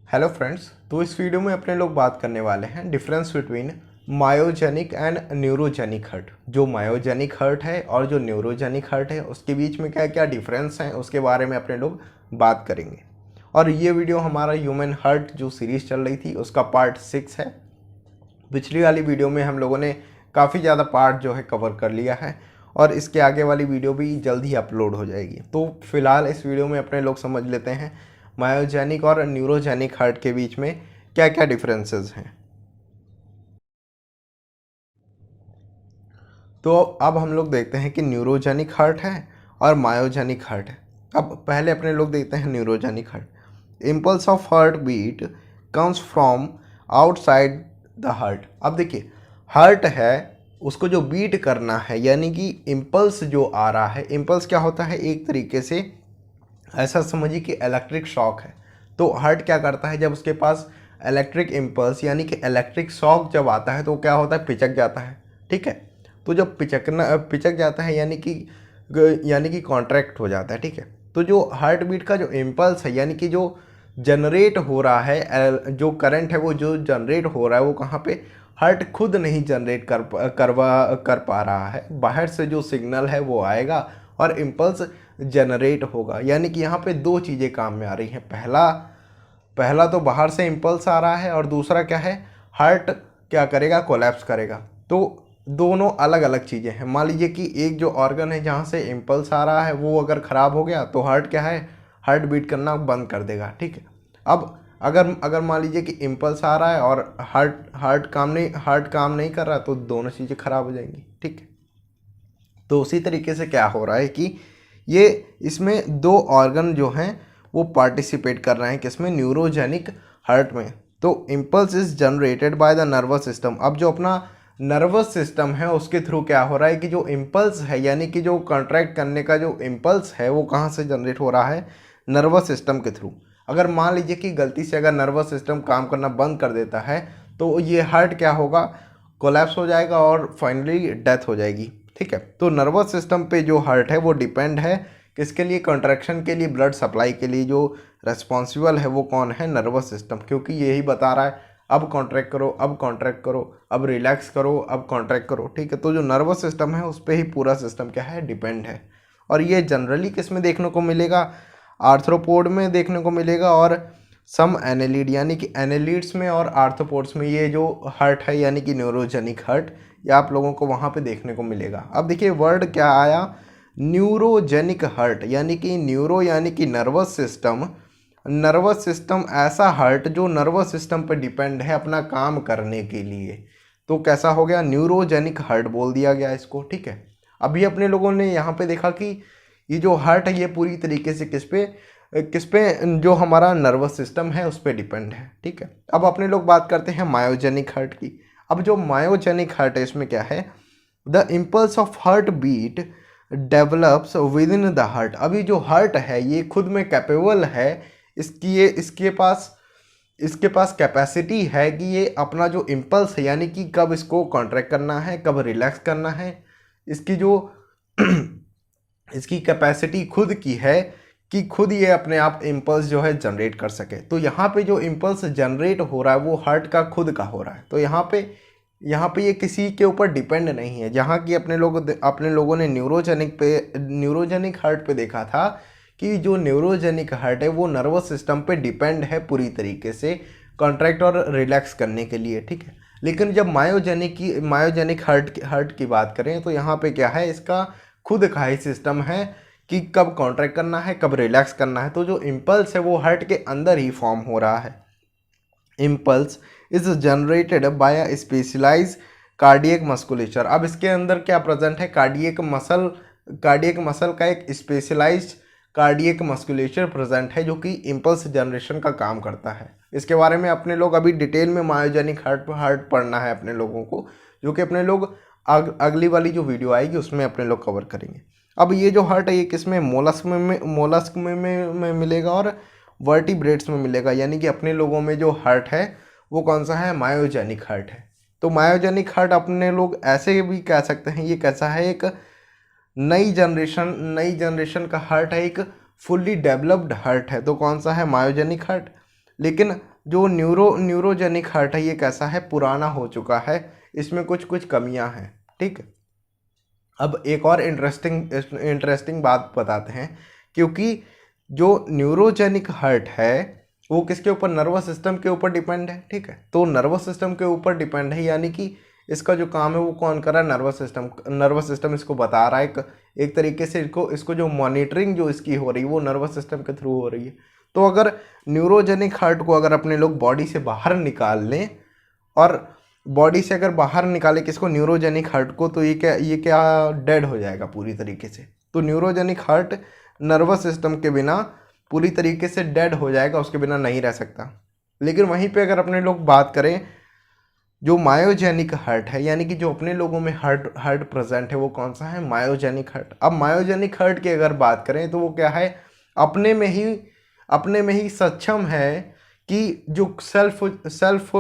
Hello friends. तो इस video में अपने लोग बात करने वाले हैं difference between myogenic and neurogenic heart. जो मायोजेनिक हर्ट है और जो न्यूरोजेनिक हर्ट है उसके बीच में क्या क्या डिफरेंस हैं उसके बारे में अपने लोग बात करेंगे। और ये वीडियो हमारा ह्यूमन हर्ट जो सीरीज़ चल रही थी उसका पार्ट 6 है। पिछली वाली वीडियो में हम लोगों ने काफ़ी ज़्यादा पार्ट जो है कवर कर लिया है और इसके आगे वाली वीडियो भी जल्द ही अपलोड हो जाएगी। तो फिलहाल इस वीडियो में अपने लोग समझ लेते हैं मायोजेनिक और न्यूरोजेनिक हार्ट के बीच में क्या क्या डिफरेंसेस हैं। तो अब हम लोग देखते हैं कि न्यूरोजेनिक हार्ट है और मायोजेनिक हार्ट है। अब पहले अपने लोग देखते हैं neurogenic heart. Impulse of heart beat comes from outside the heart. अब देखिए, हार्ट है उसको जो बीट करना है यानी कि इम्पल्स जो आ रहा है, इम्पल्स क्या होता है, एक तरीके से ऐसा समझिए कि इलेक्ट्रिक शॉक है। तो हार्ट क्या करता है, जब उसके पास इलेक्ट्रिक इम्पल्स यानी कि इलेक्ट्रिक शॉक जब आता है तो क्या होता है, पिचक जाता है। ठीक है, तो जब पिचक जाता है यानी कि कॉन्ट्रैक्ट हो जाता है। ठीक है, तो जो हार्ट बीट का जो इम्पल्स है यानी कि जो जनरेट हो रहा है, जो करंट है वो जो जनरेट हो रहा है वो कहाँ पे, हार्ट खुद नहीं जनरेट कर पा रहा है। बाहर से जो सिग्नल है वो आएगा और इम्पल्स जनरेट होगा। यानी कि यहाँ पे दो चीज़ें काम में आ रही हैं। पहला पहला तो बाहर से इम्पल्स आ रहा है और दूसरा क्या है, हार्ट क्या करेगा, कोलैप्स करेगा। तो दोनों अलग अलग चीज़ें हैं। मान लीजिए कि एक जो ऑर्गन है जहाँ से इम्पल्स आ रहा है वो अगर ख़राब हो गया तो हार्ट क्या है, हार्ट बीट करना बंद कर देगा। ठीक है, अब अगर अगर मान लीजिए कि इम्पल्स आ रहा है और हार्ट काम नहीं कर रहा तो दोनों चीज़ें खराब हो जाएंगी। ठीक है, तो उसी तरीके से क्या हो रहा है कि ये इसमें दो ऑर्गन जो हैं वो पार्टिसिपेट कर रहे हैं किसमें, न्यूरोजेनिक हार्ट में। तो impulse is generated by the nervous system. अब जो अपना नर्वस सिस्टम है उसके थ्रू क्या हो रहा है कि जो इम्पल्स है यानी कि जो कॉन्ट्रैक्ट करने का जो इम्पल्स है वो कहाँ से जनरेट हो रहा है, नर्वस सिस्टम के थ्रू। अगर मान लीजिए कि गलती से अगर नर्वस सिस्टम काम करना बंद कर देता है तो ये हार्ट क्या होगा, कोलैप्स हो जाएगा और फाइनली डेथ हो जाएगी। ठीक है, तो नर्वस सिस्टम पे जो हार्ट है वो डिपेंड है किसके लिए, कंट्रैक्शन के लिए, ब्लड सप्लाई के लिए जो रेस्पॉन्सिबल है वो कौन है, नर्वस सिस्टम। क्योंकि यही बता रहा है अब कॉन्ट्रैक्ट करो, अब कॉन्ट्रैक्ट करो, अब रिलैक्स करो, अब कॉन्ट्रैक्ट करो। ठीक है, तो जो नर्वस सिस्टम है उस पर ही पूरा सिस्टम क्या है, डिपेंड है। और ये जनरली किस में देखने को मिलेगा, आर्थ्रोपोड में देखने को मिलेगा और सम एनेलिड यानी कि एनेलिड्स में और आर्थ्रोपोड्स में ये जो हार्ट है यानी कि न्यूरोजेनिक हार्ट, ये आप लोगों को वहाँ पे देखने को मिलेगा। अब देखिए वर्ड क्या आया, न्यूरोजेनिक हार्ट यानी कि न्यूरो यानी कि नर्वस सिस्टम। नर्वस सिस्टम ऐसा हार्ट जो नर्वस सिस्टम पर डिपेंड है अपना काम करने के लिए। तो कैसा हो गया, न्यूरोजेनिक हार्ट बोल दिया गया इसको। ठीक है, अभी अपने लोगों ने यहाँ पे देखा कि ये जो हार्ट है ये पूरी तरीके से किस पे जो हमारा नर्वस सिस्टम है उस पर डिपेंड है। ठीक है, अब अपने लोग बात करते हैं मायोजेनिक हार्ट की। अब जो मायोजेनिक हार्ट है इसमें क्या है, the impulse of heart beat develops within the heart. अभी जो हार्ट है ये खुद में कैपेबल है, इसके पास कैपेसिटी है कि ये अपना जो इम्पल्स है यानी कि कब इसको कॉन्ट्रैक्ट करना है, कब रिलैक्स करना है, इसकी जो इसकी कैपेसिटी खुद की है कि खुद ये अपने आप इम्पल्स जो है जनरेट कर सके। तो यहाँ पे जो इम्पल्स जनरेट हो रहा है वो हार्ट का खुद का हो रहा है। तो यहाँ पे ये किसी के ऊपर डिपेंड नहीं है। जहाँ की अपने लोगों ने न्यूरोजेनिक हार्ट पे देखा था कि जो न्यूरोजेनिक हार्ट है वो नर्वस सिस्टम पे डिपेंड है पूरी तरीके से कॉन्ट्रैक्ट और रिलैक्स करने के लिए। ठीक है, लेकिन जब मायोजेनिक हार्ट की बात करें तो यहाँ पे क्या है, इसका खुद का ही सिस्टम है कि कब कॉन्ट्रैक्ट करना है, कब रिलैक्स करना है। तो जो इम्पल्स है वो हार्ट के अंदर ही फॉर्म हो रहा है। Impulse is generated by a specialise cardiac musculature. अब इसके अंदर क्या प्रेजेंट है, कार्डियक मसल का एक स्पेशलाइज्ड कार्डियक मस्कुलेचर प्रेजेंट है जो कि इम्पल्स जनरेशन का काम करता है। इसके बारे में अपने लोग अभी डिटेल में मायोजेनिक हार्ट पढ़ना है अपने लोगों को, जो कि अपने लोग अगली वाली जो वीडियो आएगी उसमें अपने लोग कवर करेंगे। अब ये जो हार्ट है ये किसमें, मोलस्क में मिलेगा और वर्टिब्रेट्स में मिलेगा। यानी कि अपने लोगों में जो हार्ट है वो कौन सा है, मायोजेनिक हार्ट है। तो मायोजेनिक हार्ट अपने लोग ऐसे भी कह सकते हैं ये कैसा है, एक नई जनरेशन का हार्ट है, एक फुल्ली डेवलप्ड हार्ट है। तो कौन सा है, मायोजेनिक हार्ट। लेकिन जो न्यूरोजेनिक हार्ट है ये कैसा है, पुराना हो चुका है, इसमें कुछ कुछ कमियां हैं। ठीक है, अब एक और इंटरेस्टिंग बात बताते हैं, क्योंकि जो न्यूरोजेनिक हार्ट है वो किसके ऊपर, नर्वस सिस्टम के ऊपर डिपेंड है। ठीक है, तो नर्वस सिस्टम के ऊपर डिपेंड है, यानी कि इसका जो काम है वो कौन कर रहा है, नर्वस सिस्टम इसको बता रहा है एक तरीके से, इसको जो मॉनिटरिंग जो इसकी हो रही है वो नर्वस सिस्टम के थ्रू हो रही है। तो अगर न्यूरोजेनिक हार्ट को अगर अपने लोग बॉडी से बाहर निकाल लें, और बॉडी से अगर बाहर निकाले किसको, न्यूरोजेनिक हार्ट को, तो ये क्या डेड हो जाएगा पूरी तरीके से। तो न्यूरोजेनिक हार्ट नर्वस सिस्टम के बिना पूरी तरीके से डेड हो जाएगा, उसके बिना नहीं रह सकता। लेकिन वहीं पे अगर अपने लोग बात करें जो मायोजेनिक हार्ट है, यानी कि जो अपने लोगों में हार्ट प्रेजेंट है, वो कौन सा है, मायोजेनिक हार्ट। अब मायोजेनिक हार्ट की अगर बात करें तो वो क्या है, अपने में ही सक्षम है कि जो सेल्फ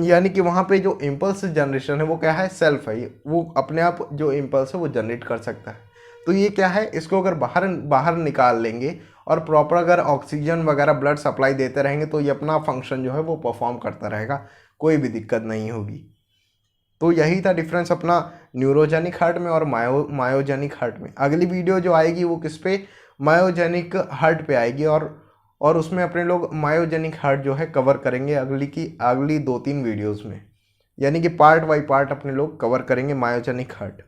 यानी कि वहाँ पे जो इम्पल्स जनरेशन है वो क्या है, सेल्फ है, वो अपने आप जो इम्पल्स है वो जनरेट कर सकता है। तो ये क्या है, इसको अगर बाहर निकाल लेंगे और प्रॉपर अगर ऑक्सीजन वगैरह ब्लड सप्लाई देते रहेंगे तो ये अपना फंक्शन जो है वो परफॉर्म करता रहेगा, कोई भी दिक्कत नहीं होगी। तो यही था डिफरेंस अपना न्यूरोजेनिक हार्ट में और मायोजेनिक हार्ट में। अगली वीडियो जो आएगी वो किस पे, मायोजेनिक हार्ट पे आएगी, और उसमें अपने लोग मायोजेनिक हार्ट जो है कवर करेंगे अगली 2-3 वीडियोस में, यानी कि पार्ट बाय पार्ट अपने लोग कवर करेंगे मायोजेनिक हार्ट।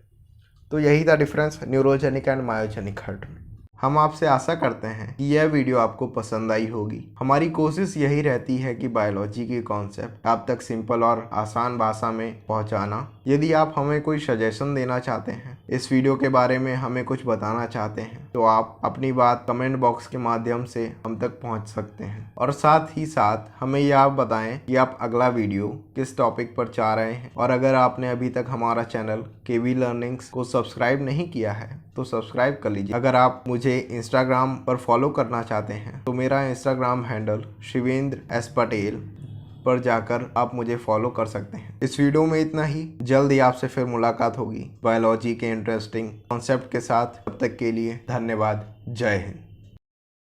तो यही था difference neurogenic and myogenic heart में। हम आपसे आशा करते हैं कि यह वीडियो आपको पसंद आई होगी। हमारी कोशिश यही रहती है कि बायोलॉजी के कॉन्सेप्ट आप तक सिंपल और आसान भाषा में पहुंचाना। यदि आप हमें कोई सजेशन देना चाहते हैं, इस वीडियो के बारे में हमें कुछ बताना चाहते हैं, तो आप अपनी बात कमेंट बॉक्स के माध्यम से हम तक पहुंच सकते हैं। और साथ ही साथ हमें यह आप बताएं कि आप अगला वीडियो किस टॉपिक पर चाह रहे हैं। और अगर आपने अभी तक हमारा चैनल केवी लर्निंग्स को सब्सक्राइब नहीं किया है तो सब्सक्राइब कर लीजिए। अगर आप मुझे इंस्टाग्राम पर फॉलो करना चाहते हैं तो मेरा Instagram handle Shivendra S Patel पर जाकर आप मुझे फॉलो कर सकते हैं। इस वीडियो में इतना ही, जल्द ही आपसे फिर मुलाकात होगी बायोलॉजी के इंटरेस्टिंग कॉन्सेप्ट के साथ। तब तक के लिए धन्यवाद। जय हिंद।